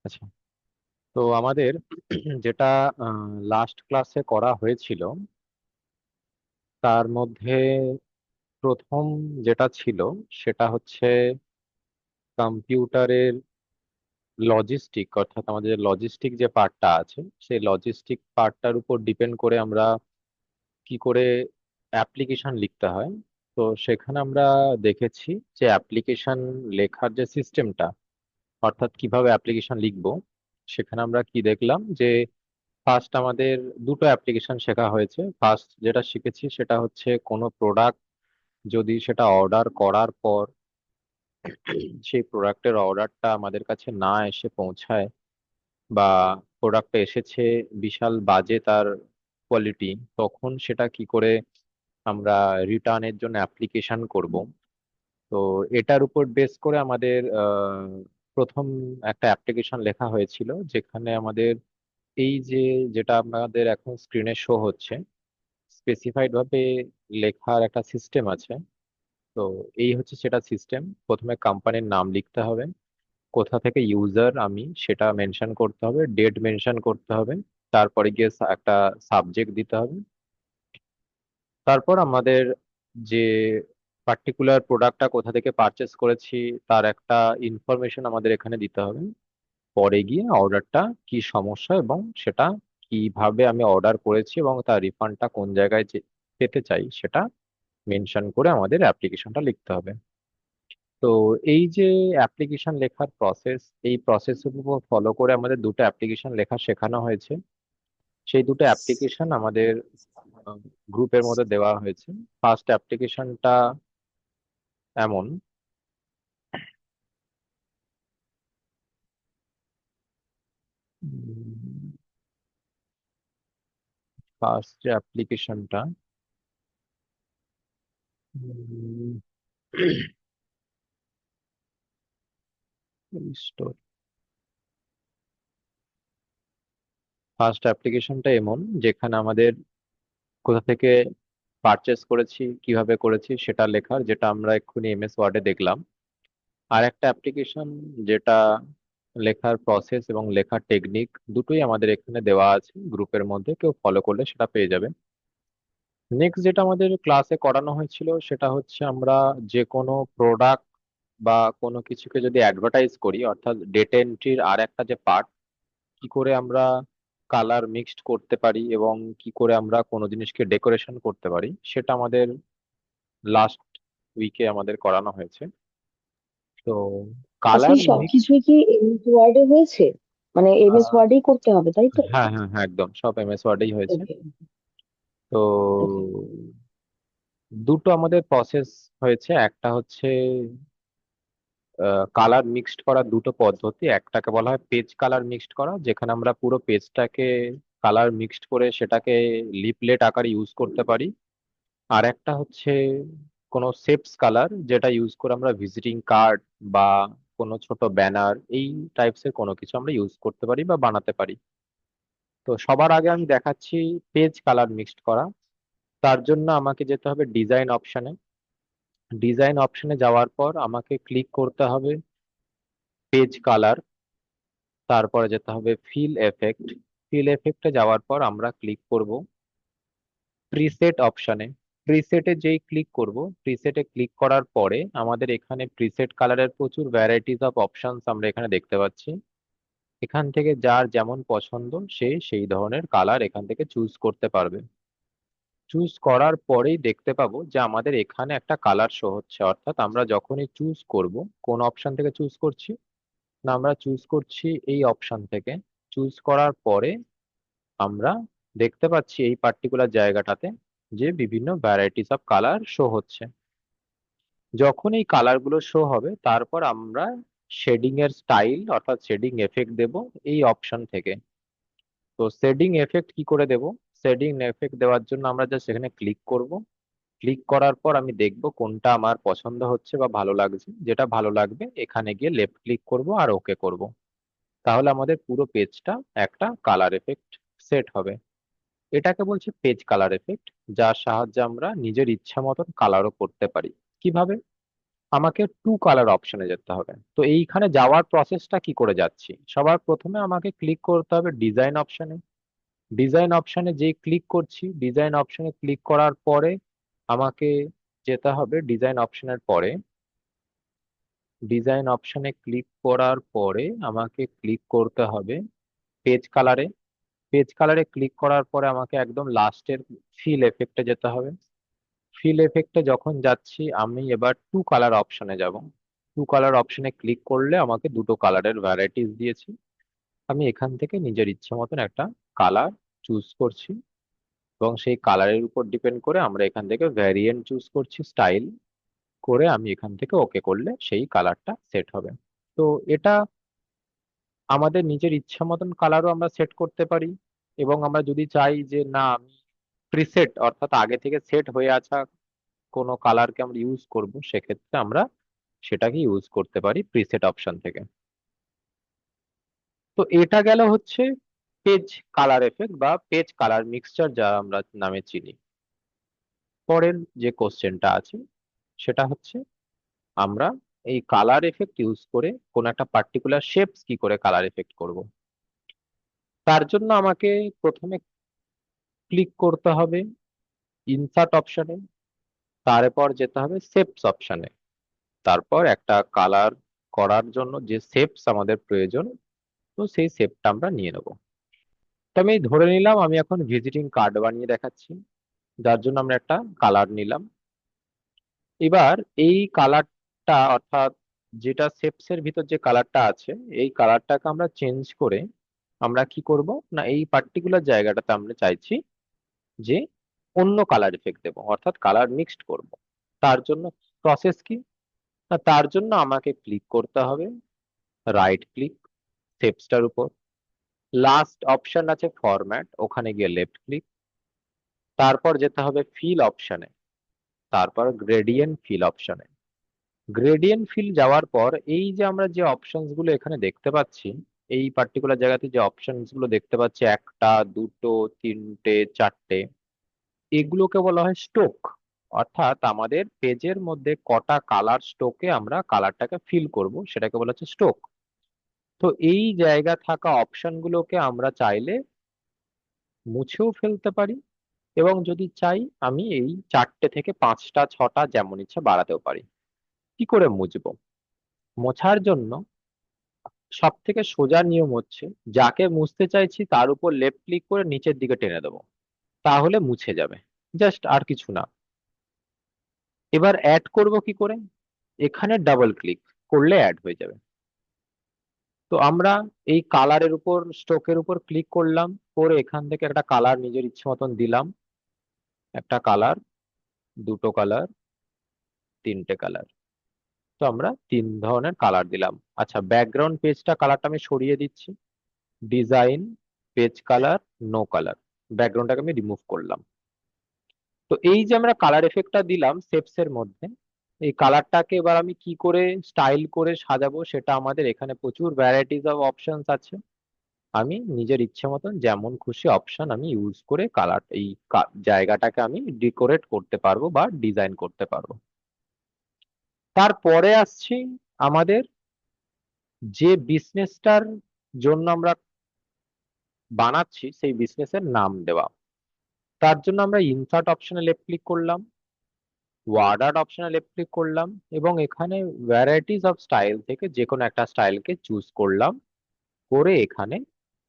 আচ্ছা, তো আমাদের যেটা লাস্ট ক্লাসে করা হয়েছিল তার মধ্যে প্রথম যেটা ছিল সেটা হচ্ছে কম্পিউটারের লজিস্টিক, অর্থাৎ আমাদের লজিস্টিক যে পার্টটা আছে সেই লজিস্টিক পার্টটার উপর ডিপেন্ড করে আমরা কি করে অ্যাপ্লিকেশন লিখতে হয়। তো সেখানে আমরা দেখেছি যে অ্যাপ্লিকেশন লেখার যে সিস্টেমটা, অর্থাৎ কিভাবে অ্যাপ্লিকেশন লিখবো, সেখানে আমরা কি দেখলাম যে ফার্স্ট আমাদের দুটো অ্যাপ্লিকেশন শেখা হয়েছে। ফার্স্ট যেটা শিখেছি সেটা হচ্ছে কোনো প্রোডাক্ট যদি সেটা অর্ডার করার পর সেই প্রোডাক্টের অর্ডারটা আমাদের কাছে না এসে পৌঁছায়, বা প্রোডাক্টটা এসেছে বিশাল বাজে তার কোয়ালিটি, তখন সেটা কি করে আমরা রিটার্নের জন্য অ্যাপ্লিকেশন করব। তো এটার উপর বেস করে আমাদের প্রথম একটা অ্যাপ্লিকেশন লেখা হয়েছিল, যেখানে আমাদের এই যে যেটা আমাদের এখন স্ক্রিনে শো হচ্ছে স্পেসিফাইড ভাবে লেখার একটা সিস্টেম আছে। তো এই হচ্ছে সেটা সিস্টেম। প্রথমে কোম্পানির নাম লিখতে হবে, কোথা থেকে ইউজার আমি সেটা মেনশন করতে হবে, ডেট মেনশন করতে হবে, তারপরে গিয়ে একটা সাবজেক্ট দিতে হবে। তারপর আমাদের যে পার্টিকুলার প্রোডাক্টটা কোথা থেকে পারচেস করেছি তার একটা ইনফরমেশন আমাদের এখানে দিতে হবে। পরে গিয়ে অর্ডারটা কি সমস্যা এবং সেটা কিভাবে আমি অর্ডার করেছি এবং তার রিফান্ডটা কোন জায়গায় পেতে চাই সেটা মেনশন করে আমাদের অ্যাপ্লিকেশনটা লিখতে হবে। তো এই যে অ্যাপ্লিকেশন লেখার প্রসেস, এই প্রসেসের উপর ফলো করে আমাদের দুটো অ্যাপ্লিকেশন লেখা শেখানো হয়েছে। সেই দুটো অ্যাপ্লিকেশন আমাদের গ্রুপের মধ্যে দেওয়া হয়েছে। ফার্স্ট অ্যাপ্লিকেশনটা এমন, ফার্স্ট যে অ্যাপ্লিকেশনটা স্টোর, ফার্স্ট অ্যাপ্লিকেশনটা এমন যেখানে আমাদের কোথা থেকে পারচেস করেছি কিভাবে করেছি সেটা লেখার, যেটা আমরা এক্ষুনি এমএস ওয়ার্ডে দেখলাম। আর একটা অ্যাপ্লিকেশন যেটা লেখার প্রসেস এবং লেখার টেকনিক দুটোই আমাদের এখানে দেওয়া আছে গ্রুপের মধ্যে, কেউ ফলো করলে সেটা পেয়ে যাবে। নেক্সট যেটা আমাদের ক্লাসে করানো হয়েছিল সেটা হচ্ছে আমরা যে কোনো প্রোডাক্ট বা কোনো কিছুকে যদি অ্যাডভার্টাইজ করি, অর্থাৎ ডেটা এন্ট্রির আর একটা যে পার্ট, কি করে আমরা কালার মিক্সড করতে পারি এবং কি করে আমরা কোনো জিনিসকে ডেকোরেশন করতে পারি, সেটা আমাদের লাস্ট উইকে আমাদের করানো হয়েছে। তো আচ্ছা, কালার এই মিক্স, সবকিছুই কি এমএস ওয়ার্ডে হয়েছে? মানে এমএস ওয়ার্ডেই করতে হবে, তাই তো? হ্যাঁ হ্যাঁ হ্যাঁ, একদম সব এমএস ওয়ার্ডেই হয়েছে। ওকে। তো ওকে। দুটো আমাদের প্রসেস হয়েছে। একটা হচ্ছে কালার মিক্সড করার দুটো পদ্ধতি। একটাকে বলা হয় পেজ কালার মিক্সড করা, যেখানে আমরা পুরো পেজটাকে কালার মিক্সড করে সেটাকে লিফলেট আকারে ইউজ করতে পারি। আর একটা হচ্ছে কোনো শেপস কালার, যেটা ইউজ করে আমরা ভিজিটিং কার্ড বা কোনো ছোট ব্যানার এই টাইপসের কোনো কিছু আমরা ইউজ করতে পারি বা বানাতে পারি। তো সবার আগে আমি দেখাচ্ছি পেজ কালার মিক্সড করা। তার জন্য আমাকে যেতে হবে ডিজাইন অপশনে। ডিজাইন অপশনে যাওয়ার পর আমাকে ক্লিক করতে হবে পেজ কালার, তারপরে যেতে হবে ফিল এফেক্ট। ফিল এফেক্টে যাওয়ার পর আমরা ক্লিক করব প্রিসেট অপশনে। প্রিসেটে যেই ক্লিক করব, প্রিসেটে ক্লিক করার পরে আমাদের এখানে প্রিসেট কালারের প্রচুর ভ্যারাইটিস অফ অপশনস আমরা এখানে দেখতে পাচ্ছি। এখান থেকে যার যেমন পছন্দ সে সেই ধরনের কালার এখান থেকে চুজ করতে পারবে। চুজ করার পরেই দেখতে পাবো যে আমাদের এখানে একটা কালার শো হচ্ছে, অর্থাৎ আমরা যখনই চুজ করব, কোন অপশন থেকে চুজ করছি, না আমরা চুজ করছি এই অপশন থেকে। চুজ করার পরে আমরা দেখতে পাচ্ছি এই পার্টিকুলার জায়গাটাতে যে বিভিন্ন ভ্যারাইটিস অফ কালার শো হচ্ছে। যখন এই কালার গুলো শো হবে তারপর আমরা শেডিং এর স্টাইল অর্থাৎ শেডিং এফেক্ট দেব এই অপশন থেকে। তো শেডিং এফেক্ট কি করে দেব? শেডিং এফেক্ট দেওয়ার জন্য আমরা জাস্ট এখানে ক্লিক করব। ক্লিক করার পর আমি দেখব কোনটা আমার পছন্দ হচ্ছে বা ভালো লাগছে। যেটা ভালো লাগবে এখানে গিয়ে লেফট ক্লিক করব আর ওকে করব। তাহলে আমাদের পুরো পেজটা একটা কালার এফেক্ট সেট হবে। এটাকে বলছি পেজ কালার এফেক্ট, যার সাহায্যে আমরা নিজের ইচ্ছা মতন কালারও করতে পারি। কিভাবে? আমাকে টু কালার অপশনে যেতে হবে। তো এইখানে যাওয়ার প্রসেসটা কি করে যাচ্ছি, সবার প্রথমে আমাকে ক্লিক করতে হবে ডিজাইন অপশনে। ডিজাইন অপশনে যেই ক্লিক করছি, ডিজাইন অপশনে ক্লিক করার পরে আমাকে যেতে হবে ডিজাইন অপশনের পরে, ডিজাইন অপশনে ক্লিক করার পরে আমাকে ক্লিক করতে হবে পেজ কালারে। পেজ কালারে ক্লিক করার পরে আমাকে একদম লাস্টের ফিল এফেক্টে যেতে হবে। ফিল এফেক্টে যখন যাচ্ছি আমি এবার টু কালার অপশনে যাব। টু কালার অপশনে ক্লিক করলে আমাকে দুটো কালারের ভ্যারাইটিস দিয়েছি। আমি এখান থেকে নিজের ইচ্ছে মতন একটা কালার চুজ করছি, এবং সেই কালারের উপর ডিপেন্ড করে আমরা এখান থেকে ভ্যারিয়েন্ট চুজ করছি, স্টাইল করে আমি এখান থেকে ওকে করলে সেই কালারটা সেট হবে। তো এটা আমাদের নিজের ইচ্ছা মতন কালারও আমরা সেট করতে পারি, এবং আমরা যদি চাই যে না আমি প্রিসেট অর্থাৎ আগে থেকে সেট হয়ে আসা কোনো কালারকে আমরা ইউজ করব, সেক্ষেত্রে আমরা সেটাকে ইউজ করতে পারি প্রিসেট অপশন থেকে। তো এটা গেল হচ্ছে পেজ কালার এফেক্ট বা পেজ কালার মিক্সচার যা আমরা নামে চিনি। পরের যে কোশ্চেনটা আছে সেটা হচ্ছে আমরা এই কালার এফেক্ট ইউজ করে কোন একটা পার্টিকুলার শেপস কি করে কালার এফেক্ট করব। তার জন্য আমাকে প্রথমে ক্লিক করতে হবে ইনসার্ট অপশনে, তারপর যেতে হবে শেপস অপশনে। তারপর একটা কালার করার জন্য যে শেপস আমাদের প্রয়োজন, তো সেই শেপটা আমরা নিয়ে নেব। তো আমি ধরে নিলাম আমি এখন ভিজিটিং কার্ড বানিয়ে দেখাচ্ছি, যার জন্য আমরা একটা কালার নিলাম। এবার এই কালারটা অর্থাৎ যেটা শেপস এর ভিতর যে কালারটা আছে, এই কালারটাকে আমরা চেঞ্জ করে আমরা কি করব না এই পার্টিকুলার জায়গাটাতে আমরা চাইছি যে অন্য কালার এফেক্ট দেবো, অর্থাৎ কালার মিক্সড করব। তার জন্য প্রসেস কি না, তার জন্য আমাকে ক্লিক করতে হবে রাইট ক্লিক শেপসটার উপর, লাস্ট অপশন আছে ফরম্যাট, ওখানে গিয়ে লেফট ক্লিক, তারপর যেতে হবে ফিল অপশনে, তারপর গ্রেডিয়েন্ট ফিল অপশনে। গ্রেডিয়েন্ট ফিল যাওয়ার পর এই যে আমরা যে অপশনস গুলো এখানে দেখতে পাচ্ছি, এই পার্টিকুলার জায়গাতে যে অপশনস গুলো দেখতে পাচ্ছি একটা দুটো তিনটে চারটে, এগুলোকে বলা হয় স্টোক। অর্থাৎ আমাদের পেজের মধ্যে কটা কালার স্টোকে আমরা কালারটাকে ফিল করব সেটাকে বলা হচ্ছে স্টোক। তো এই জায়গা থাকা অপশন গুলোকে আমরা চাইলে মুছেও ফেলতে পারি, এবং যদি চাই আমি এই চারটে থেকে পাঁচটা ছটা যেমন ইচ্ছা বাড়াতেও পারি। কি করে মুছবো? মোছার জন্য সব থেকে সোজা নিয়ম হচ্ছে যাকে মুছতে চাইছি তার উপর লেফট ক্লিক করে নিচের দিকে টেনে দেবো, তাহলে মুছে যাবে, জাস্ট আর কিছু না। এবার অ্যাড করব কি করে, এখানে ডাবল ক্লিক করলে অ্যাড হয়ে যাবে। তো আমরা এই কালারের উপর স্ট্রোকের উপর ক্লিক করলাম, করে এখান থেকে একটা কালার নিজের ইচ্ছে মতন দিলাম, একটা কালার, দুটো কালার, তিনটে কালার। তো আমরা তিন ধরনের কালার দিলাম। আচ্ছা ব্যাকগ্রাউন্ড পেজটা কালারটা আমি সরিয়ে দিচ্ছি, design, page colour, no colour, ব্যাকগ্রাউন্ডটাকে আমি রিমুভ করলাম। তো এই যে আমরা কালার এফেক্টটা দিলাম শেপস এর মধ্যে, এই কালারটাকে এবার আমি কি করে স্টাইল করে সাজাবো সেটা আমাদের এখানে প্রচুর ভ্যারাইটিস অফ অপশনস আছে। আমি নিজের ইচ্ছে মতন যেমন খুশি অপশন আমি ইউজ করে কালার এই জায়গাটাকে আমি ডেকোরেট করতে পারবো বা ডিজাইন করতে পারবো। তারপরে আসছি আমাদের যে বিজনেসটার জন্য আমরা বানাচ্ছি সেই বিজনেসের নাম দেওয়া। তার জন্য আমরা ইনসার্ট অপশনে লেফট ক্লিক করলাম, ওয়ার্ড আর্ট অপশনে লেফট ক্লিক করলাম, এবং এখানে ভ্যারাইটিস অফ স্টাইল থেকে যে কোনো একটা স্টাইলকে চুজ করলাম, করে এখানে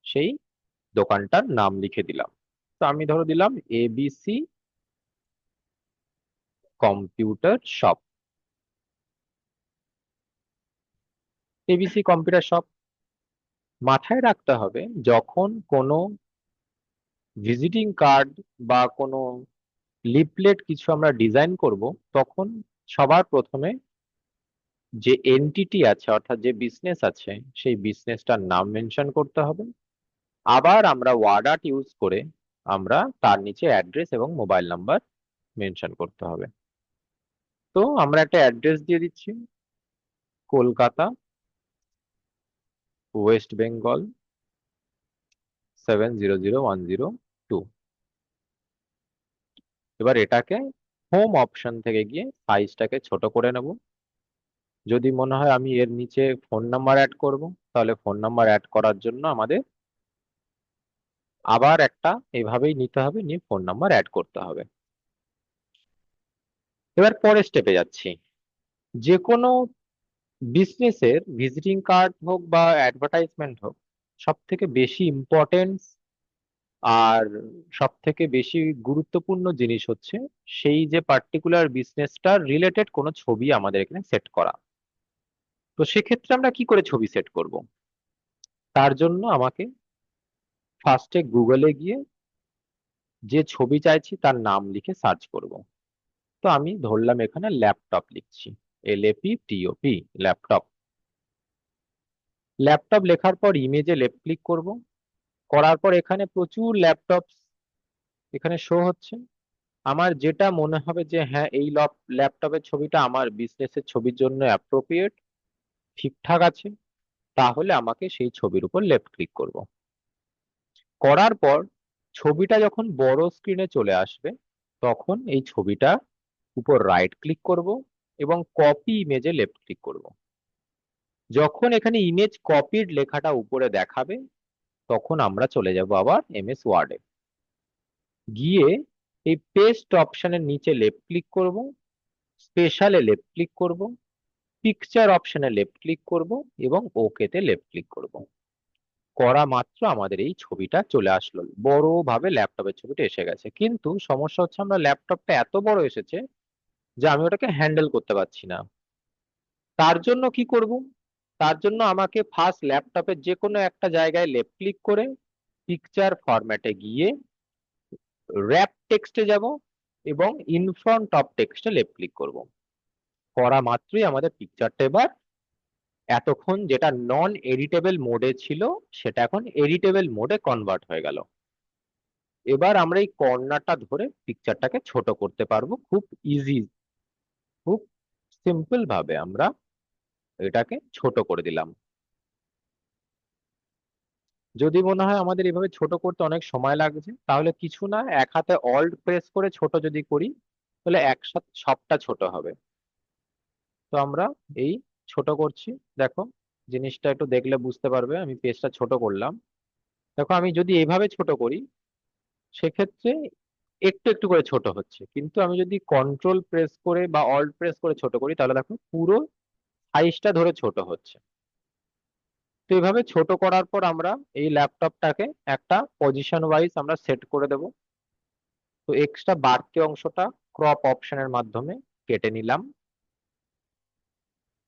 সেই দোকানটার নাম লিখে দিলাম। তো আমি ধরো দিলাম ABC computer shop, ABC computer shop. মাথায় রাখতে হবে যখন কোনো ভিজিটিং কার্ড বা কোনো লিফলেট কিছু আমরা ডিজাইন করব, তখন সবার প্রথমে যে এনটিটি আছে অর্থাৎ যে বিজনেস আছে সেই বিজনেসটার নাম মেনশন করতে হবে। আবার আমরা ওয়ার্ড আর্ট ইউজ করে আমরা তার নিচে অ্যাড্রেস এবং মোবাইল নাম্বার মেনশন করতে হবে। তো আমরা একটা অ্যাড্রেস দিয়ে দিচ্ছি, কলকাতা, ওয়েস্ট বেঙ্গল 700102। এবার এটাকে হোম অপশন থেকে গিয়ে সাইজটাকে ছোট করে নেব, যদি মনে হয় আমি এর নিচে ফোন নাম্বার অ্যাড করব, তাহলে ফোন নাম্বার অ্যাড করার জন্য আমাদের আবার একটা এভাবেই নিতে হবে, নিয়ে ফোন নাম্বার অ্যাড করতে হবে। এবার পরের স্টেপে যাচ্ছি। যে কোনো বিজনেসের ভিজিটিং কার্ড হোক বা অ্যাডভার্টাইজমেন্ট হোক, সব থেকে বেশি ইম্পর্টেন্স আর সব থেকে বেশি গুরুত্বপূর্ণ জিনিস হচ্ছে সেই যে পার্টিকুলার বিজনেসটার রিলেটেড কোনো ছবি আমাদের এখানে সেট করা। তো সেক্ষেত্রে আমরা কি করে ছবি সেট করব? তার জন্য আমাকে ফার্স্টে গুগলে গিয়ে যে ছবি চাইছি তার নাম লিখে সার্চ করব। তো আমি ধরলাম এখানে ল্যাপটপ লিখছি, LAPTOP, ল্যাপটপ। ল্যাপটপ লেখার পর ইমেজে লেফট ক্লিক করব। করার পর এখানে প্রচুর ল্যাপটপ এখানে শো হচ্ছে। আমার যেটা মনে হবে যে হ্যাঁ এই ল্যাপটপের ছবিটা আমার বিজনেসের ছবির জন্য অ্যাপ্রোপ্রিয়েট, ঠিকঠাক আছে, তাহলে আমাকে সেই ছবির উপর লেফট ক্লিক করব। করার পর ছবিটা যখন বড় স্ক্রিনে চলে আসবে, তখন এই ছবিটা উপর রাইট ক্লিক করব এবং কপি ইমেজে লেফট ক্লিক করব। যখন এখানে ইমেজ কপির লেখাটা উপরে দেখাবে, তখন আমরা চলে যাব আবার MS ওয়ার্ডে। গিয়ে এই পেস্ট অপশনের নিচে লেফট ক্লিক করব, স্পেশালে লেফট ক্লিক করব, পিকচার অপশনে লেফট ক্লিক করব এবং ওকে তে লেফট ক্লিক করব। করা মাত্র আমাদের এই ছবিটা চলে আসলো, বড় ভাবে ল্যাপটপের ছবিটা এসে গেছে। কিন্তু সমস্যা হচ্ছে আমরা ল্যাপটপটা এত বড় এসেছে যে আমি ওটাকে হ্যান্ডেল করতে পারছি না। তার জন্য কি করব? তার জন্য আমাকে ফার্স্ট ল্যাপটপের যে কোনো একটা জায়গায় লেফট ক্লিক করে পিকচার ফরম্যাটে গিয়ে র্যাপ টেক্সটে যাব এবং ইন ফ্রন্ট অফ টেক্সটে লেফট ক্লিক করব। করা মাত্রই আমাদের পিকচারটা এবার এতক্ষণ যেটা নন এডিটেবল মোডে ছিল, সেটা এখন এডিটেবল মোডে কনভার্ট হয়ে গেল। এবার আমরা এই কর্নারটা ধরে পিকচারটাকে ছোট করতে পারবো খুব ইজি, খুব সিম্পল ভাবে আমরা এটাকে ছোট করে দিলাম। যদি মনে হয় আমাদের এভাবে ছোট করতে অনেক সময় লাগছে, তাহলে কিছু না, এক হাতে অল্ট প্রেস করে ছোট যদি করি, তাহলে একসাথে সবটা ছোট হবে। তো আমরা এই ছোট করছি। দেখো, জিনিসটা একটু দেখলে বুঝতে পারবে, আমি পেজটা ছোট করলাম। দেখো আমি যদি এইভাবে ছোট করি, সেক্ষেত্রে একটু একটু করে ছোট হচ্ছে, কিন্তু আমি যদি কন্ট্রোল প্রেস করে বা অল্ট প্রেস করে ছোট করি, তাহলে দেখো পুরো সাইজটা ধরে ছোট হচ্ছে। তো এইভাবে ছোট করার পর আমরা এই ল্যাপটপটাকে একটা পজিশন ওয়াইজ আমরা সেট করে দেব। তো এক্সট্রা বাড়তি অংশটা ক্রপ অপশনের মাধ্যমে কেটে নিলাম।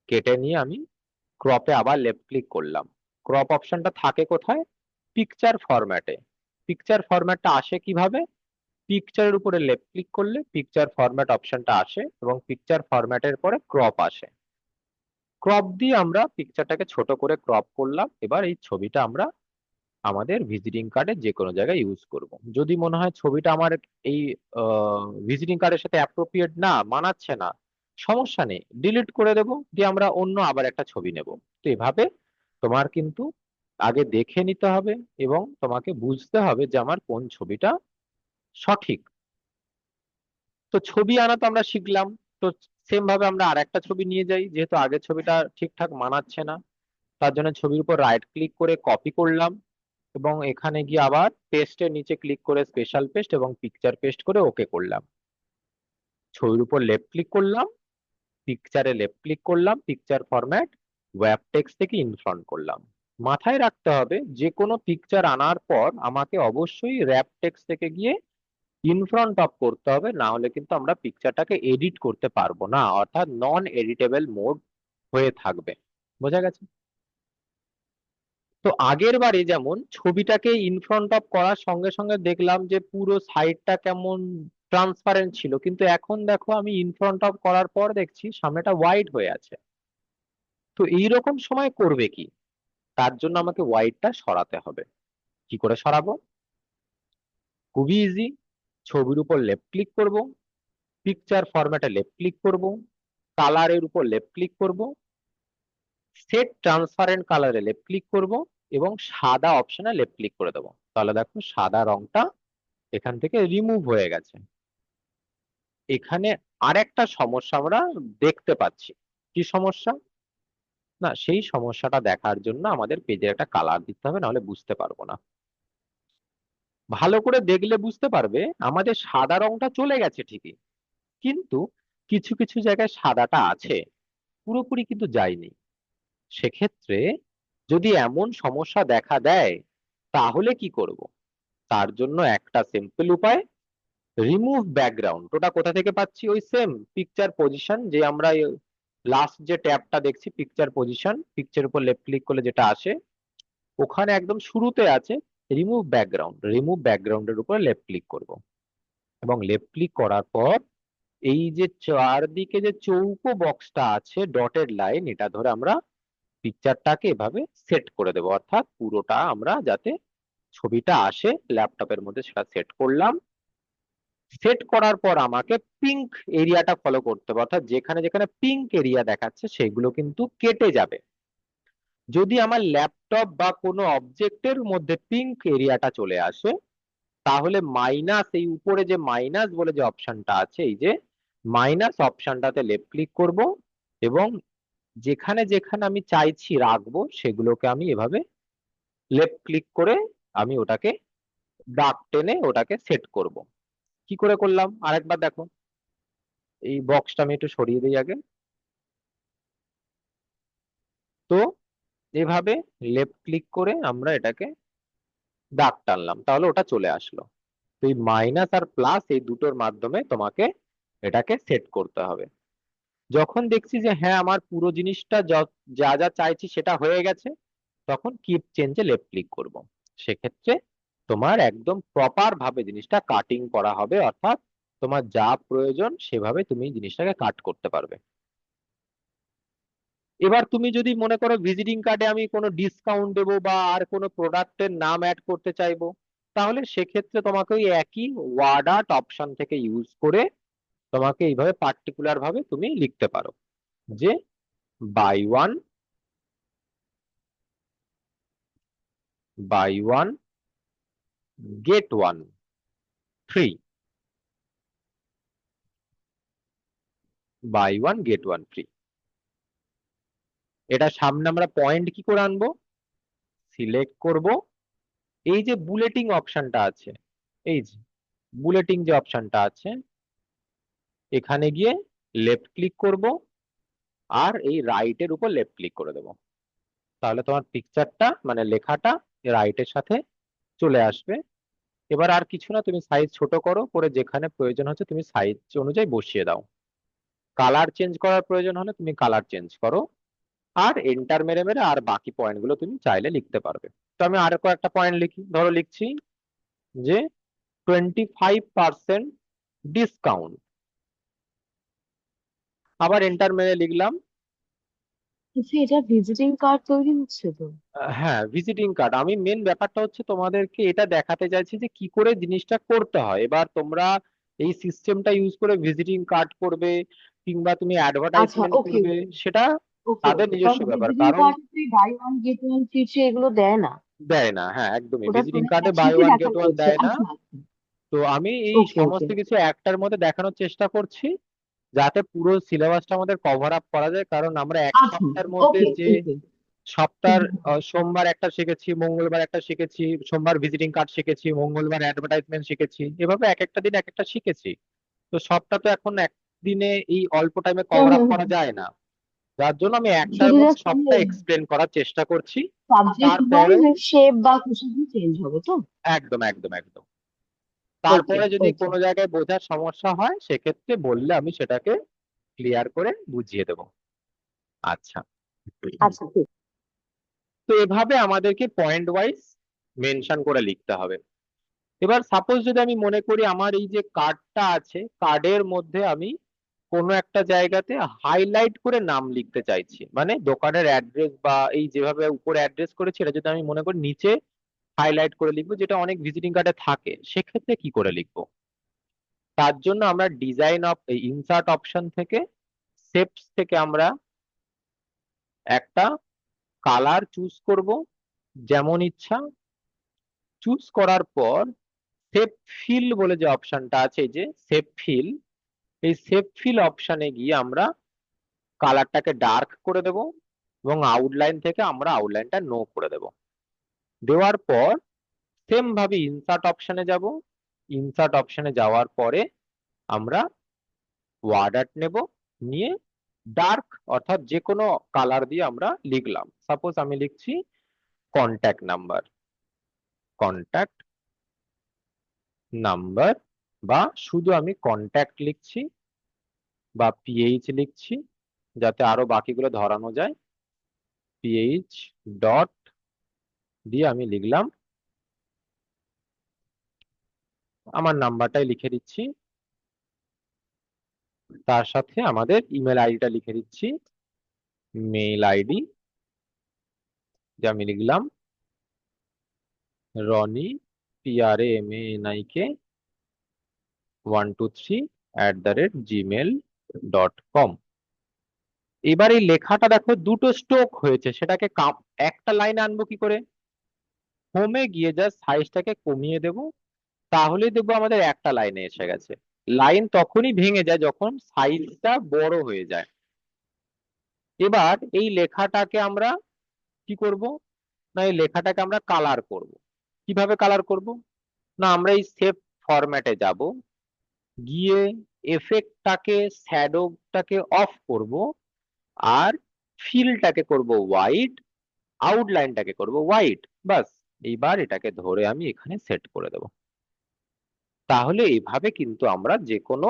কেটে নিয়ে আমি ক্রপে আবার লেফট ক্লিক করলাম। ক্রপ অপশনটা থাকে কোথায়? পিকচার ফরম্যাটে। পিকচার ফরম্যাটটা আসে কিভাবে? পিকচারের উপরে লেফট ক্লিক করলে পিকচার ফরম্যাট অপশনটা আসে এবং পিকচার ফরম্যাটের পরে ক্রপ আসে। ক্রপ দিয়ে আমরা পিকচারটাকে ছোট করে ক্রপ করলাম। এবার এই ছবিটা আমরা আমাদের ভিজিটিং কার্ডে যে কোনো জায়গায় ইউজ করব। যদি মনে হয় ছবিটা আমার এই ভিজিটিং কার্ডের সাথে অ্যাপ্রোপ্রিয়েট না, মানাচ্ছে না, সমস্যা নেই, ডিলিট করে দেব, দিয়ে আমরা অন্য আবার একটা ছবি নেব। তো এভাবে তোমার কিন্তু আগে দেখে নিতে হবে এবং তোমাকে বুঝতে হবে যে আমার কোন ছবিটা সঠিক। তো ছবি আনা তো আমরা শিখলাম। তো সেম ভাবে আমরা আর একটা ছবি নিয়ে যাই, যেহেতু আগের ছবিটা ঠিকঠাক মানাচ্ছে না। তার জন্য ছবির উপর রাইট ক্লিক করে কপি করলাম এবং এখানে গিয়ে আবার পেস্টের নিচে ক্লিক করে স্পেশাল পেস্ট এবং পিকচার পেস্ট করে ওকে করলাম। ছবির উপর লেফট ক্লিক করলাম, পিকচারে লেফট ক্লিক করলাম, পিকচার ফরম্যাট, ওয়েব টেক্সট থেকে ইনফ্রন্ট করলাম। মাথায় রাখতে হবে যে কোনো পিকচার আনার পর আমাকে অবশ্যই র্যাপ টেক্সট থেকে গিয়ে ইনফ্রন্ট অফ করতে হবে, না হলে কিন্তু আমরা পিকচারটাকে এডিট করতে পারবো না, অর্থাৎ নন এডিটেবল মোড হয়ে থাকবে। বোঝা গেছে? তো আগের বারে যেমন ছবিটাকে ইনফ্রন্ট অফ করার সঙ্গে সঙ্গে দেখলাম যে পুরো সাইডটা কেমন ট্রান্সপারেন্ট ছিল, কিন্তু এখন দেখো আমি ইনফ্রন্ট অফ করার পর দেখছি সামনেটা হোয়াইট হয়ে আছে। তো এইরকম সময় করবে কি? তার জন্য আমাকে হোয়াইটটা সরাতে হবে। কি করে সরাবো? খুবই ইজি। ছবির উপর লেফট ক্লিক করব, পিকচার ফরম্যাটে লেফট ক্লিক করব, কালারের উপর লেফট ক্লিক করব, সেট ট্রান্সপারেন্ট কালারে লেফট ক্লিক করব এবং সাদা অপশনে লেফট ক্লিক করে দেবো। তাহলে দেখো সাদা রংটা এখান থেকে রিমুভ হয়ে গেছে। এখানে আরেকটা সমস্যা আমরা দেখতে পাচ্ছি। কি সমস্যা? না, সেই সমস্যাটা দেখার জন্য আমাদের পেজের একটা কালার দিতে হবে, নাহলে বুঝতে পারবো না। ভালো করে দেখলে বুঝতে পারবে আমাদের সাদা রংটা চলে গেছে ঠিকই, কিন্তু কিছু কিছু জায়গায় সাদাটা আছে, পুরোপুরি কিন্তু যায়নি। সেক্ষেত্রে যদি এমন সমস্যা দেখা দেয়, তাহলে কি করব? তার জন্য একটা সিম্পল উপায়, রিমুভ ব্যাকগ্রাউন্ড। ওটা কোথা থেকে পাচ্ছি? ওই সেম পিকচার পজিশন, যে আমরা লাস্ট যে ট্যাবটা দেখছি পিকচার পজিশন, পিকচার উপর লেফট ক্লিক করলে যেটা আসে, ওখানে একদম শুরুতে আছে রিমুভ ব্যাকগ্রাউন্ড। রিমুভ ব্যাকগ্রাউন্ডের উপর লেফট ক্লিক করব, এবং লেফট ক্লিক করার পর এই যে চারদিকে যে চৌকো বক্সটা আছে, ডটেড লাইন, এটা ধরে আমরা পিকচারটাকে এভাবে সেট করে দেবো, অর্থাৎ পুরোটা আমরা যাতে ছবিটা আসে ল্যাপটপের মধ্যে সেটা সেট করলাম। সেট করার পর আমাকে পিঙ্ক এরিয়াটা ফলো করতে হবে, অর্থাৎ যেখানে যেখানে পিঙ্ক এরিয়া দেখাচ্ছে সেগুলো কিন্তু কেটে যাবে। যদি আমার ল্যাপটপ বা কোনো অবজেক্টের মধ্যে পিঙ্ক এরিয়াটা চলে আসে, তাহলে মাইনাস, এই উপরে যে মাইনাস বলে যে অপশনটা আছে, এই যে মাইনাস অপশনটাতে লেফট ক্লিক করব, এবং যেখানে যেখানে আমি চাইছি রাখবো সেগুলোকে আমি এভাবে লেফট ক্লিক করে আমি ওটাকে দাগ টেনে ওটাকে সেট করব। কি করে করলাম আরেকবার দেখো। এই বক্সটা আমি একটু সরিয়ে দিই আগে। তো এভাবে লেফট ক্লিক করে আমরা এটাকে দাগ টানলাম, তাহলে ওটা চলে আসলো। তো এই মাইনাস আর প্লাস এই দুটোর মাধ্যমে তোমাকে এটাকে সেট করতে হবে। যখন দেখছি যে হ্যাঁ আমার পুরো জিনিসটা যা যা চাইছি সেটা হয়ে গেছে, তখন কিপ চেঞ্জে লেফট ক্লিক করব। সেক্ষেত্রে তোমার একদম প্রপার ভাবে জিনিসটা কাটিং করা হবে, অর্থাৎ তোমার যা প্রয়োজন সেভাবে তুমি জিনিসটাকে কাট করতে পারবে। এবার তুমি যদি মনে করো ভিজিটিং কার্ডে আমি কোনো ডিসকাউন্ট দেবো বা আর কোনো প্রোডাক্টের নাম অ্যাড করতে চাইবো, তাহলে সেক্ষেত্রে তোমাকে ওই একই ওয়ার্ড আর্ট অপশন থেকে ইউজ করে তোমাকে এইভাবে পার্টিকুলার ভাবে তুমি লিখতে পারো যে buy one get one free, buy one get one free. এটা সামনে আমরা পয়েন্ট কি করে আনবো? সিলেক্ট করব, এই যে বুলেটিং অপশনটা আছে, এই যে বুলেটিং যে অপশনটা আছে, এখানে গিয়ে লেফট ক্লিক করব, আর এই রাইটের উপর লেফট ক্লিক করে দেবো। তাহলে তোমার পিকচারটা মানে লেখাটা রাইটের সাথে চলে আসবে। এবার আর কিছু না, তুমি সাইজ ছোট করো, করে যেখানে প্রয়োজন হচ্ছে তুমি সাইজ অনুযায়ী বসিয়ে দাও। কালার চেঞ্জ করার প্রয়োজন হলে তুমি কালার চেঞ্জ করো, আর এন্টার মেরে মেরে আর বাকি পয়েন্ট গুলো তুমি চাইলে লিখতে পারবে। তো আমি আর কয়েকটা পয়েন্ট লিখি, ধরো লিখছি যে 25% ডিসকাউন্ট, আবার এন্টার মেরে লিখলাম। আচ্ছা, এটা ভিজিটিং কার্ড তৈরি হচ্ছে তো? হ্যাঁ, ভিজিটিং কার্ড। আমি মেন ব্যাপারটা হচ্ছে তোমাদেরকে এটা দেখাতে চাইছি যে কি করে জিনিসটা করতে হয়। এবার তোমরা এই সিস্টেমটা ইউজ করে ভিজিটিং কার্ড করবে কিংবা তুমি আচ্ছা, অ্যাডভার্টাইজমেন্ট ওকে করবে, সেটা ওকে তাদের ওকে, নিজস্ব কারণ ব্যাপার। ভিজিটিং কারণ কার্ডে buy one get one free এগুলো দেয় না। দেয় না, হ্যাঁ একদমই, ওটা ভিজিটিং ফোনের কার্ডে বাই ক্যাপশনটি ওয়ান গেট দেখানো ওয়ান হচ্ছে। দেয় না। আচ্ছা আচ্ছা। তো আমি এই ওকে ওকে। সমস্ত কিছু একটার মধ্যে দেখানোর চেষ্টা করছি, যাতে পুরো সিলেবাসটা আমাদের কভার আপ করা যায়। কারণ আমরা এক আচ্ছা, সপ্তাহের মধ্যে ওকে যে ওকে। সপ্তাহের সোমবার একটা শিখেছি, মঙ্গলবার একটা শিখেছি, সোমবার ভিজিটিং কার্ড শিখেছি, মঙ্গলবার অ্যাডভার্টাইজমেন্ট শিখেছি, এভাবে এক একটা দিন এক একটা শিখেছি। তো সবটা তো এখন একদিনে এই অল্প টাইমে হুম কভার আপ হুম করা হুম। যায় না। যার জন্য আমি একটার শুধু মধ্যে জাস্ট সবটা এক্সপ্লেন করার চেষ্টা করছি। সাবজেক্ট তারপরেও ওয়াইজ শেপ বা কিছু চেঞ্জ হবে তো? একদম একদম একদম, ওকে তারপরে যদি ওকে। কোনো জায়গায় বোঝার সমস্যা হয় সেক্ষেত্রে বললে আমি সেটাকে ক্লিয়ার করে বুঝিয়ে দেবো। আচ্ছা, আচ্ছা ঠিক। তো এভাবে আমাদেরকে পয়েন্ট ওয়াইজ মেনশন করে লিখতে হবে। এবার সাপোজ যদি আমি মনে করি আমার এই যে কার্ডটা আছে, কার্ডের মধ্যে আমি কোনো একটা জায়গাতে হাইলাইট করে নাম লিখতে চাইছি, মানে দোকানের অ্যাড্রেস বা এই যেভাবে উপরে অ্যাড্রেস করেছি এটা যদি আমি মনে করি নিচে হাইলাইট করে লিখবো, যেটা অনেক ভিজিটিং কার্ডে থাকে, সেক্ষেত্রে কি করে লিখবো? তার জন্য আমরা ডিজাইন অফ ইনসার্ট অপশন থেকে শেপস থেকে আমরা একটা কালার চুজ করব যেমন ইচ্ছা। চুজ করার পর সেভ ফিল বলে যে অপশনটা আছে, এই যে সেভ ফিল, এই সেভ ফিল অপশনে গিয়ে আমরা কালারটাকে ডার্ক করে দেব এবং আউটলাইন থেকে আমরা আউটলাইনটা নো করে দেব। দেওয়ার পর সেম ভাবে ইনসার্ট অপশনে যাব। ইনসার্ট অপশনে যাওয়ার পরে আমরা ওয়ার্ড আর্ট নেব, নিয়ে ডার্ক অর্থাৎ যে কোনো কালার দিয়ে আমরা লিখলাম। সাপোজ আমি লিখছি কন্ট্যাক্ট নাম্বার, কন্ট্যাক্ট নাম্বার, বা শুধু আমি কন্ট্যাক্ট লিখছি বা পিএইচ লিখছি, যাতে আরো বাকিগুলো ধরানো যায়। পিএইচ ডট দিয়ে আমি লিখলাম, আমার নাম্বারটাই লিখে দিচ্ছি, তার সাথে আমাদের ইমেল আইডিটা লিখে দিচ্ছি, মেইল আইডি, যে আমি লিখলাম রনি, PRAMANIK123@gmail.com। এবার এই লেখাটা দেখো দুটো স্ট্রোক হয়েছে, সেটাকে একটা লাইনে আনবো কি করে? হোমে গিয়ে জাস্ট সাইজটাকে কমিয়ে দেব, তাহলেই দেখবো আমাদের একটা লাইনে এসে গেছে। লাইন তখনই ভেঙে যায় যখন সাইজটা বড় হয়ে যায়। এবার এই লেখাটাকে আমরা কি করব? না, এই লেখাটাকে আমরা কালার করব। কিভাবে কালার করব? না, আমরা এই সেভ ফরম্যাটে যাব, গিয়ে এফেক্টটাকে, শ্যাডোটাকে অফ করব, আর ফিলটাকে করব হোয়াইট, আউটলাইনটাকে করব হোয়াইট। বাস, এইবার এটাকে ধরে আমি এখানে সেট করে দেব। তাহলে এইভাবে কিন্তু আমরা যে কোনো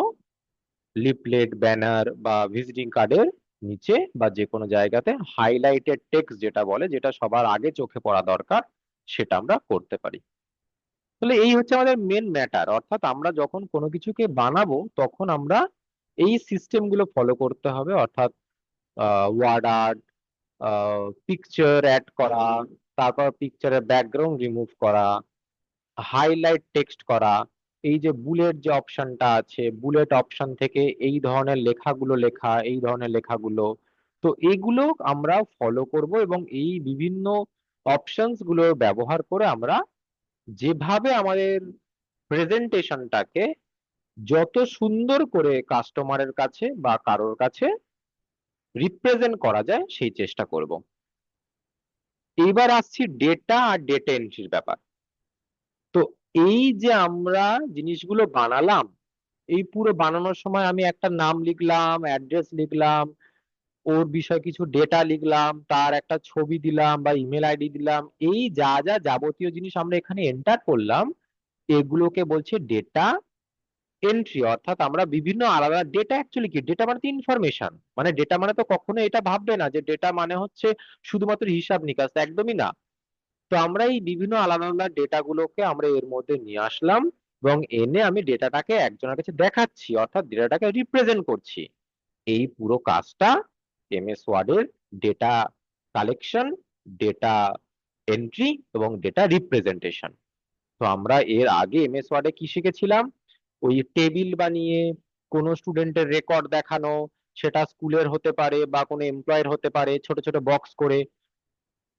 লিফলেট, ব্যানার বা ভিজিটিং কার্ডের নিচে বা যে কোনো জায়গাতে হাইলাইটেড টেক্সট যেটা বলে, যেটা সবার আগে চোখে পড়া দরকার, সেটা আমরা করতে পারি। তাহলে এই হচ্ছে আমাদের মেন ম্যাটার, অর্থাৎ আমরা যখন কোনো কিছুকে বানাবো তখন আমরা এই সিস্টেম গুলো ফলো করতে হবে। অর্থাৎ ওয়ার্ড আর্ট, পিকচার অ্যাড করা, তারপর পিকচারের ব্যাকগ্রাউন্ড রিমুভ করা, হাইলাইট টেক্সট করা, এই যে বুলেট যে অপশনটা আছে, বুলেট অপশন থেকে এই ধরনের লেখাগুলো লেখা, এই ধরনের লেখাগুলো, তো এইগুলো আমরা ফলো করব এবং এই বিভিন্ন অপশনস গুলো ব্যবহার করে আমরা যেভাবে আমাদের প্রেজেন্টেশনটাকে যত সুন্দর করে কাস্টমারের কাছে বা কারোর কাছে রিপ্রেজেন্ট করা যায় সেই চেষ্টা করব। এইবার আসছি ডেটা আর ডেটা এন্ট্রির ব্যাপার। তো এই যে আমরা জিনিসগুলো বানালাম, এই পুরো বানানোর সময় আমি একটা নাম লিখলাম, অ্যাড্রেস লিখলাম, ওর বিষয়ে কিছু ডেটা লিখলাম, তার একটা ছবি দিলাম বা ইমেল আইডি দিলাম, এই যা যা যাবতীয় জিনিস আমরা এখানে এন্টার করলাম, এগুলোকে বলছে ডেটা এন্ট্রি। অর্থাৎ আমরা বিভিন্ন আলাদা ডেটা, অ্যাকচুয়ালি কি ডেটা মানে তো ইনফরমেশন, মানে ডেটা মানে তো কখনো এটা ভাববে না যে ডেটা মানে হচ্ছে শুধুমাত্র হিসাব নিকাশ, একদমই না। তো আমরা এই বিভিন্ন আলাদা আলাদা ডেটা গুলোকে আমরা এর মধ্যে নিয়ে আসলাম এবং এনে আমি ডেটাটাকে একজনের কাছে দেখাচ্ছি, অর্থাৎ ডেটাটাকে রিপ্রেজেন্ট করছি। এই পুরো কাজটা এমএস ওয়ার্ডের ডেটা কালেকশন, ডেটা এন্ট্রি এবং ডেটা রিপ্রেজেন্টেশন। তো আমরা এর আগে এমএস ওয়ার্ডে কি শিখেছিলাম? ওই টেবিল বানিয়ে কোনো স্টুডেন্টের রেকর্ড দেখানো, সেটা স্কুলের হতে পারে বা কোনো এমপ্লয়ের হতে পারে, ছোট ছোট বক্স করে।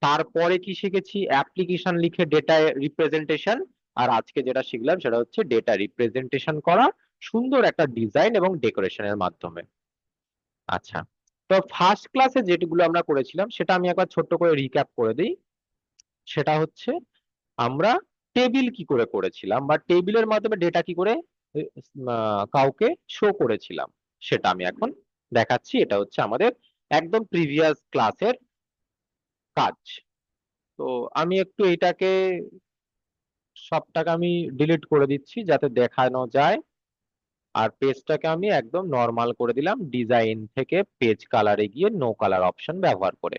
তারপরে কি শিখেছি? অ্যাপ্লিকেশন লিখে ডেটা রিপ্রেজেন্টেশন। আর আজকে যেটা শিখলাম সেটা হচ্ছে ডেটা রিপ্রেজেন্টেশন করা সুন্দর একটা ডিজাইন এবং ডেকোরেশনের মাধ্যমে। আচ্ছা, তো ফার্স্ট ক্লাসে যেগুলো আমরা করেছিলাম সেটা আমি একবার ছোট্ট করে রিক্যাপ করে দিই। সেটা হচ্ছে আমরা টেবিল কি করে করেছিলাম বা টেবিলের মাধ্যমে ডেটা কি করে কাউকে শো করেছিলাম, সেটা আমি এখন দেখাচ্ছি। এটা হচ্ছে আমাদের একদম প্রিভিয়াস ক্লাসের কাজ। তো আমি একটু এটাকে সবটাকে আমি ডিলিট করে দিচ্ছি যাতে দেখানো যায়, আর পেজটাকে আমি একদম নর্মাল করে দিলাম ডিজাইন থেকে পেজ কালারে গিয়ে নো কালার অপশন ব্যবহার করে।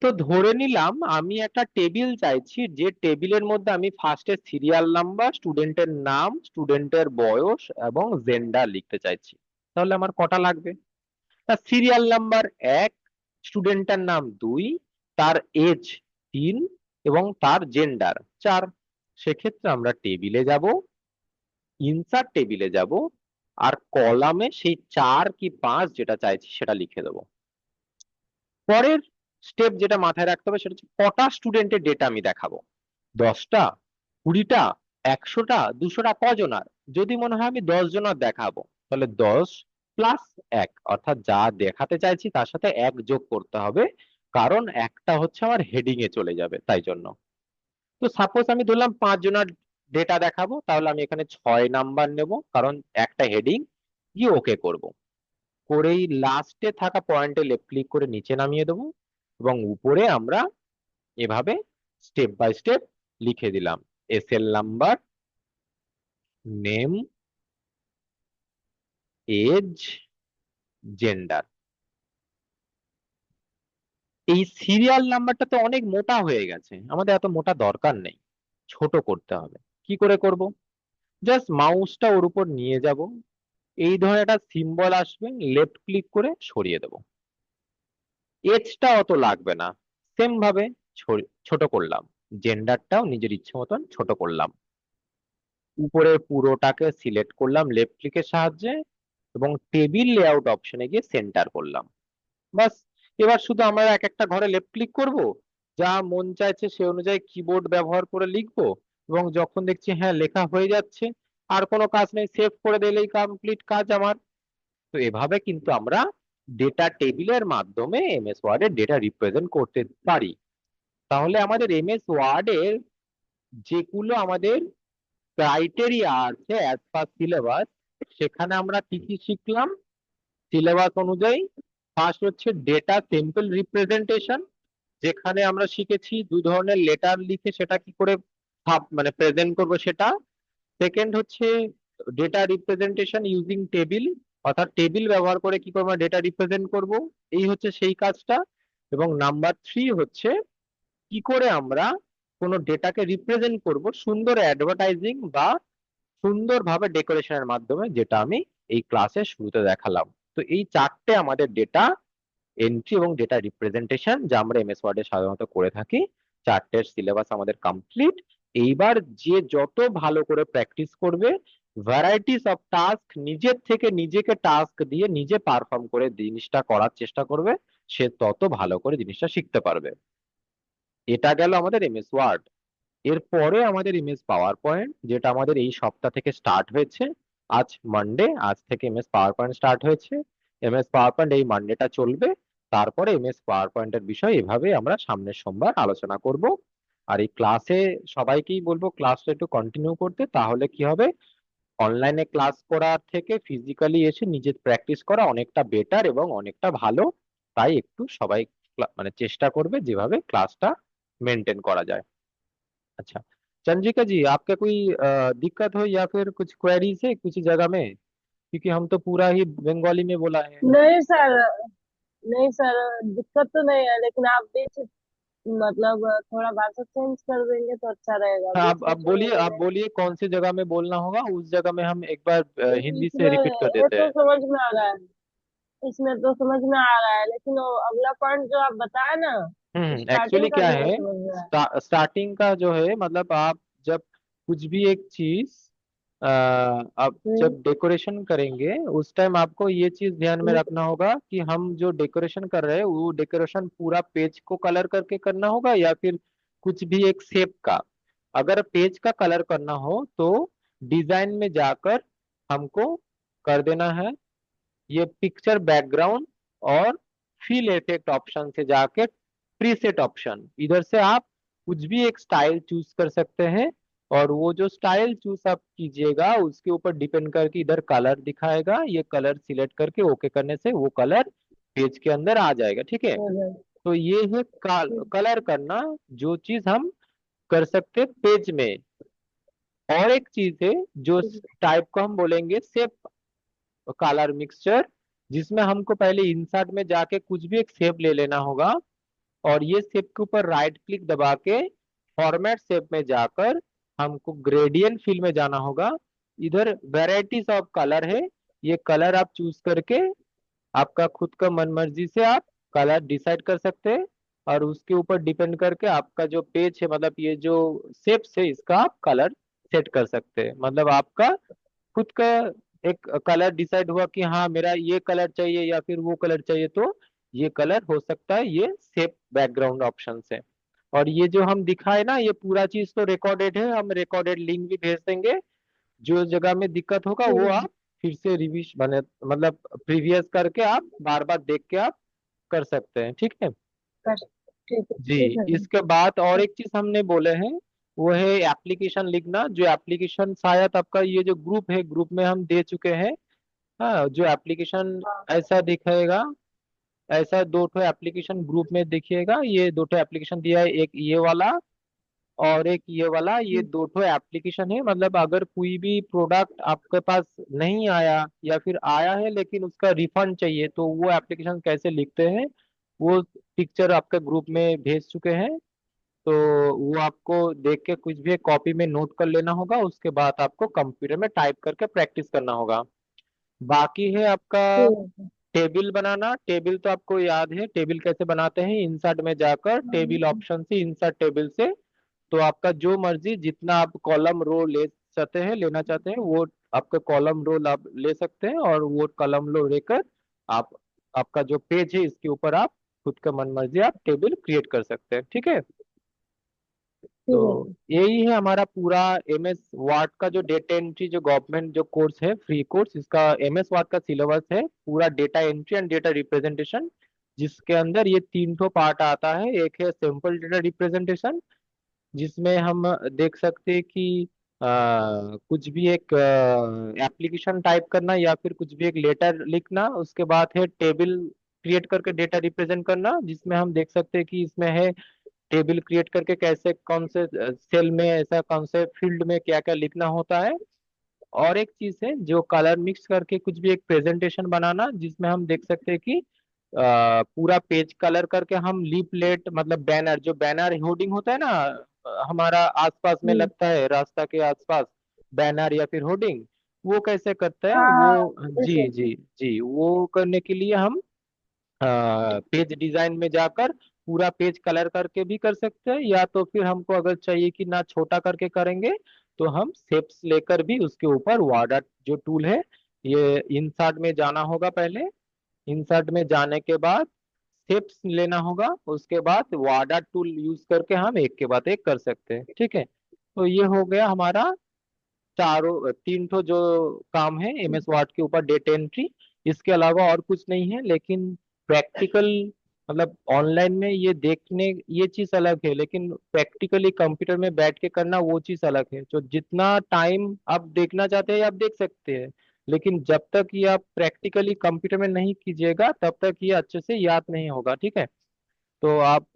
তো ধরে নিলাম আমি একটা টেবিল চাইছি, যে টেবিলের মধ্যে আমি ফার্স্টে সিরিয়াল নাম্বার, স্টুডেন্টের নাম, স্টুডেন্টের বয়স এবং জেন্ডার লিখতে চাইছি। তাহলে আমার কটা লাগবে? তার সিরিয়াল নাম্বার 1, স্টুডেন্টের নাম 2, তার এজ 3 এবং তার জেন্ডার 4। সেক্ষেত্রে আমরা টেবিলে যাব, ইনসার্ট টেবিলে যাব, আর কলামে সেই 4 কি 5 যেটা চাইছি সেটা লিখে দেবো। পরের স্টেপ যেটা মাথায় রাখতে হবে সেটা হচ্ছে কটা স্টুডেন্টের ডেটা আমি দেখাবো। 10টা, 20টা, 100টা, 200টা, কজনার? যদি মনে হয় আমি 10 জনের দেখাবো, তাহলে 10 প্লাস 1, অর্থাৎ যা দেখাতে চাইছি তার সাথে 1 যোগ করতে হবে, কারণ একটা হচ্ছে আমার হেডিং এ চলে যাবে তাই জন্য। তো সাপোজ আমি ধরলাম 5 জনের ডেটা দেখাবো, তাহলে আমি এখানে 6 নাম্বার নেব, কারণ একটা হেডিং দিয়ে ওকে করব। করেই লাস্টে থাকা পয়েন্টে লেফট ক্লিক করে নিচে নামিয়ে দেবো, এবং উপরে আমরা এভাবে স্টেপ বাই স্টেপ লিখে দিলাম SL number, name, age, gender. এই সিরিয়াল নাম্বারটা তো অনেক মোটা হয়ে গেছে, আমাদের এত মোটা দরকার নেই, ছোট করতে হবে। কি করে করব? জাস্ট মাউসটা ওর উপর নিয়ে যাব, এই ধরনের একটা সিম্বল আসবে, লেফট ক্লিক করে সরিয়ে দেব। এজটা অত লাগবে না, সেম ভাবে ছোট করলাম। জেন্ডারটাও নিজের ইচ্ছে মতন ছোট করলাম। উপরে পুরোটাকে সিলেক্ট করলাম লেফট ক্লিকের সাহায্যে, এবং টেবিল লেআউট অপশনে গিয়ে সেন্টার করলাম। বাস, এবার শুধু আমরা এক একটা ঘরে লেফট ক্লিক করব, যা মন চাইছে সে অনুযায়ী কিবোর্ড ব্যবহার করে লিখবো, এবং যখন দেখছি হ্যাঁ লেখা হয়ে যাচ্ছে, আর কোনো কাজ নেই, সেভ করে দিলেই কমপ্লিট কাজ আমার। তো এভাবে কিন্তু আমরা ডেটা টেবিলের মাধ্যমে এমএস ওয়ার্ডের ডেটা রিপ্রেজেন্ট করতে পারি। তাহলে আমাদের এমএস ওয়ার্ডের যেগুলো আমাদের ক্রাইটেরিয়া আছে অ্যাজ পার সিলেবাস, সেখানে আমরা কি কি শিখলাম সিলেবাস অনুযায়ী? ফার্স্ট হচ্ছে ডেটা সিম্পল রিপ্রেজেন্টেশন, যেখানে আমরা শিখেছি 2 ধরনের লেটার লিখে সেটা কি করে মানে প্রেজেন্ট করবো সেটা। সেকেন্ড হচ্ছে ডেটা রিপ্রেজেন্টেশন ইউজিং টেবিল, অর্থাৎ টেবিল ব্যবহার করে কি করে আমরা ডেটা রিপ্রেজেন্ট করব, এই হচ্ছে সেই কাজটা। এবং নাম্বার 3 হচ্ছে কি করে আমরা কোনো ডেটাকে রিপ্রেজেন্ট করব সুন্দর অ্যাডভার্টাইজিং বা সুন্দরভাবে ডেকোরেশনের মাধ্যমে, যেটা আমি এই ক্লাসের শুরুতে দেখালাম। তো এই 4টে আমাদের ডেটা এন্ট্রি এবং ডেটা রিপ্রেজেন্টেশন যা আমরা এমএস ওয়ার্ডে সাধারণত করে থাকি। 4টের সিলেবাস আমাদের কমপ্লিট। এইবার যে যত ভালো করে প্র্যাকটিস করবে, ভ্যারাইটিস অফ টাস্ক নিজের থেকে নিজেকে টাস্ক দিয়ে নিজে পারফর্ম করে জিনিসটা করার চেষ্টা করবে, সে তত ভালো করে জিনিসটা শিখতে পারবে। এটা গেল আমাদের এমএস ওয়ার্ড। এরপরে আমাদের এমএস পাওয়ার পয়েন্ট, যেটা আমাদের এই সপ্তাহ থেকে স্টার্ট হয়েছে। আজ মানডে, আজ থেকে এমএস পাওয়ার পয়েন্ট স্টার্ট হয়েছে। এমএস পাওয়ার পয়েন্ট এই মানডেটা চলবে। তারপরে এমএস পাওয়ার পয়েন্টের বিষয় এভাবে আমরা সামনের সোমবার আলোচনা করব। আর এই ক্লাসে সবাইকেই বলবো ক্লাসটা একটু কন্টিনিউ করতে, তাহলে কি হবে, অনলাইনে ক্লাস করার থেকে ফিজিক্যালি এসে নিজের প্র্যাকটিস করা অনেকটা বেটার এবং অনেকটা ভালো। তাই একটু সবাই মানে চেষ্টা করবে যেভাবে क्लासটা मेंटेन करा जाए। अच्छा, चंद्रिका जी, आपका कोई दिक्कत हो या फिर कुछ क्वेरीज है कुछ जगह में? क्योंकि हम तो पूरा ही बंगाली में बोला है। नहीं सर, नहीं सर, दिक्कत तो नहीं है, लेकिन आप बीच मतलब थोड़ा भाषा चेंज कर देंगे तो अच्छा रहेगा, हाँ, बीच बीच में मेरे आप में। बोलिए कौन सी जगह में बोलना होगा, उस जगह में हम एक बार हिंदी से इसमें रिपीट कर ये देते तो हैं। समझ में आ रहा है, इसमें तो समझ में आ रहा है, लेकिन वो अगला पॉइंट जो आप बताए ना, एक्चुअली स्टार्टिंग का क्या जो नहीं है, समझ में आया। स्टार्टिंग का जो है मतलब आप जब कुछ भी एक चीज आप हम्म। जब डेकोरेशन करेंगे उस टाइम आपको ये चीज ध्यान में हम्म। रखना होगा कि हम जो डेकोरेशन कर रहे हैं वो डेकोरेशन पूरा पेज को कलर करके करना होगा या फिर कुछ भी एक शेप का। अगर पेज का कलर करना हो तो डिजाइन में जाकर हमको कर देना है ये पिक्चर बैकग्राउंड, और फिल इफेक्ट ऑप्शन से जाके प्रीसेट ऑप्शन, इधर से आप कुछ भी एक स्टाइल चूज कर सकते हैं। और वो जो स्टाइल चूज आप कीजिएगा उसके ऊपर डिपेंड करके इधर कलर दिखाएगा, ये कलर सिलेक्ट करके ओके करने से वो कलर पेज के अंदर आ जाएगा। ठीक है, हम्म। तो ये है कलर करना, जो चीज हम कर सकते पेज में। और एक चीज है जो टाइप को हम बोलेंगे शेप कलर मिक्सचर, जिसमें हमको पहले इंसर्ट में जाके कुछ भी एक शेप ले लेना होगा, और ये शेप के ऊपर राइट क्लिक दबा के फॉर्मेट शेप में जाकर हमको ग्रेडियंट फिल में जाना होगा। इधर वैरायटीज ऑफ कलर है, ये कलर आप चूज करके आपका खुद का मन मर्जी से आप कलर डिसाइड कर सकते हैं, और उसके ऊपर डिपेंड करके आपका जो पेज है मतलब ये जो शेप्स है इसका आप कलर सेट कर सकते हैं। मतलब आपका खुद का एक कलर डिसाइड हुआ कि हाँ मेरा ये कलर चाहिए या फिर वो कलर चाहिए, तो ये कलर हो सकता है ये सेप बैकग्राउंड ऑप्शन से। और ये जो हम दिखाए ना ये पूरा चीज तो रिकॉर्डेड है, हम रिकॉर्डेड लिंक भी भेज देंगे। जो जगह में दिक्कत होगा वो हम्म। आप फिर से रिविज बने, मतलब प्रीवियस करके आप बार बार देख के आप कर सकते हैं, ठीक है। कर जी। ठीक है सर। इसके बाद और एक चीज हमने बोले हैं, वो है एप्लीकेशन लिखना। जो एप्लीकेशन शायद आपका ये जो ग्रुप है, ग्रुप में हम दे चुके हैं। हाँ, जो एप्लीकेशन हाँ। ऐसा दिखेगा, ऐसा दो ठो एप्लीकेशन ग्रुप में देखिएगा। ये दो ठो एप्लीकेशन दिया है, एक ये वाला और एक ये वाला। ये दो ठो एप्लीकेशन है, मतलब अगर कोई भी प्रोडक्ट आपके पास नहीं आया या फिर आया है लेकिन उसका रिफंड चाहिए, तो वो एप्लीकेशन कैसे लिखते हैं, वो पिक्चर आपके ग्रुप में भेज चुके हैं। तो वो आपको देख के कुछ भी एक कॉपी में नोट कर लेना होगा, उसके बाद आपको कंप्यूटर में टाइप करके प्रैक्टिस करना होगा। बाकी है आपका ठीक है सर। टेबल बनाना। टेबल तो आपको याद है, टेबल कैसे बनाते हैं। इंसर्ट में जाकर टेबल हाँ, ऑप्शन से इंसर्ट टेबल से, तो आपका जो मर्जी जितना आप कॉलम रो ले सकते हैं, लेना चाहते हैं, वो आपका कॉलम रो आप ले सकते हैं। और वो कॉलम रो लेकर आप, आपका जो पेज है इसके ऊपर आप खुद का मन मर्जी आप टेबल क्रिएट कर सकते हैं, ठीक है। ठीक है तो सर। यही है हमारा पूरा एमएस वर्ड का जो डेटा एंट्री, जो गवर्नमेंट जो कोर्स है, फ्री कोर्स, इसका एमएस वर्ड का सिलेबस है पूरा, data entry and data representation. जिसके अंदर ये तीन ठो पार्ट आता है। एक है सिंपल डेटा रिप्रेजेंटेशन, जिसमें हम देख सकते हैं कि कुछ भी एक एप्लीकेशन टाइप करना या फिर कुछ भी एक लेटर लिखना। उसके बाद है टेबल क्रिएट करके डेटा रिप्रेजेंट करना, जिसमें हम देख सकते हैं कि इसमें है टेबल क्रिएट करके कैसे, कौन से सेल में, ऐसा कौन से फील्ड में क्या क्या लिखना होता है। और एक चीज है जो कलर मिक्स करके कुछ भी एक प्रेजेंटेशन बनाना, जिसमें हम देख सकते हैं कि पूरा पेज कलर करके हम लीफलेट, मतलब बैनर, जो बैनर होर्डिंग होता है ना, हमारा आसपास में हम्म। लगता है रास्ता के आसपास, बैनर या फिर होर्डिंग, वो कैसे करते हैं हाँ वो। हाँ, जी जैसे। जी जी, वो करने के लिए हम पेज डिजाइन में जाकर पूरा पेज कलर करके भी कर सकते हैं, या तो फिर हमको अगर चाहिए कि ना छोटा करके करेंगे, तो हम शेप्स लेकर भी उसके ऊपर वार्ड आर्ट जो टूल है, ये इंसर्ट में जाना होगा पहले। इंसर्ट में जाने के बाद शेप्स लेना होगा, उसके बाद वार्ड आर्ट टूल यूज करके हम एक के बाद एक कर सकते हैं, ठीक है। तो ये हो गया हमारा चारों तीन ठो जो काम है एमएस वर्ड के ऊपर, डेटा एंट्री। इसके अलावा और कुछ नहीं है, लेकिन प्रैक्टिकल, मतलब ऑनलाइन में ये देखने ये चीज अलग है, लेकिन प्रैक्टिकली कंप्यूटर में बैठ के करना वो चीज अलग है। जो जितना टाइम आप देखना चाहते हैं आप देख सकते हैं, लेकिन जब तक ये आप प्रैक्टिकली कंप्यूटर में नहीं कीजिएगा तब तक ये अच्छे से याद नहीं होगा, ठीक है। तो आप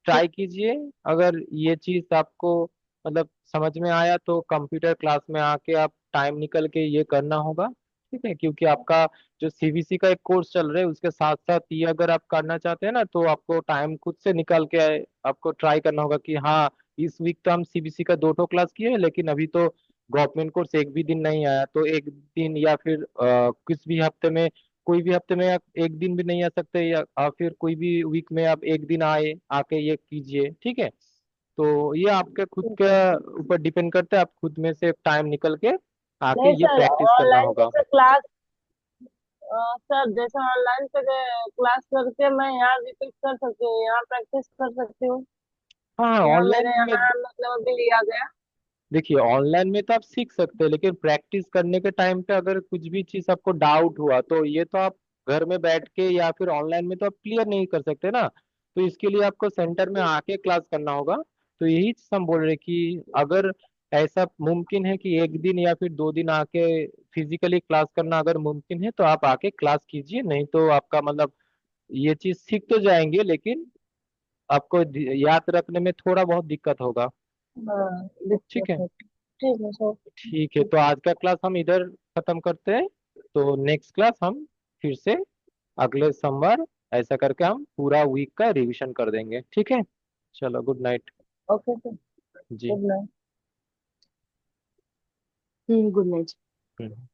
ट्राई कीजिए। अगर ये चीज आपको मतलब समझ में आया तो कंप्यूटर क्लास में आके आप टाइम निकल के ये करना होगा, ठीक है। क्योंकि आपका जो सीबीसी का एक कोर्स चल रहा है, उसके साथ साथ ये अगर आप करना चाहते हैं ना, तो आपको टाइम खुद से निकाल के आपको ट्राई करना होगा कि हाँ, इस वीक तो हम सीबीसी का दो ठो क्लास किए हैं, लेकिन अभी तो गवर्नमेंट कोर्स एक भी दिन नहीं आया, तो एक दिन या फिर किस भी हफ्ते में, कोई भी हफ्ते में आप एक दिन भी नहीं आ सकते, या फिर कोई भी वीक में आप एक दिन आए, आके ये कीजिए, ठीक है। तो ये आपके खुद के ऊपर डिपेंड करता है, आप खुद में से टाइम निकल के आके नहीं ये सर, प्रैक्टिस करना ऑनलाइन होगा। जैसे क्लास, सर जैसे ऑनलाइन पे क्लास करके मैं यहाँ रिपीट कर सकती हूँ, यहाँ प्रैक्टिस कर सकती हूँ। हाँ, यहाँ ऑनलाइन मेरे में यहाँ मतलब अभी लिया गया। देखिए, ऑनलाइन में तो आप सीख सकते हैं, लेकिन प्रैक्टिस करने के टाइम पे अगर कुछ भी चीज आपको डाउट हुआ, तो ये तो आप घर में बैठ के या फिर ऑनलाइन में तो आप क्लियर नहीं कर सकते ना। तो इसके लिए आपको सेंटर में आके क्लास करना होगा। तो यही चीज हम बोल रहे हैं कि अगर ऐसा मुमकिन है कि एक दिन या फिर दो दिन आके फिजिकली क्लास करना अगर मुमकिन है, तो आप आके क्लास कीजिए। नहीं तो आपका मतलब ये चीज सीख तो जाएंगे, लेकिन आपको याद रखने में थोड़ा बहुत दिक्कत होगा, हाँ, ठीक दिक्कत है। है। ठीक है सर। ठीक है, तो आज का क्लास हम इधर खत्म करते हैं। तो नेक्स्ट क्लास हम फिर से अगले सोमवार ऐसा करके हम पूरा वीक का रिवीजन कर देंगे, ठीक है। चलो, गुड नाइट। Okay sir. जी। Good night. Good night. हम्म।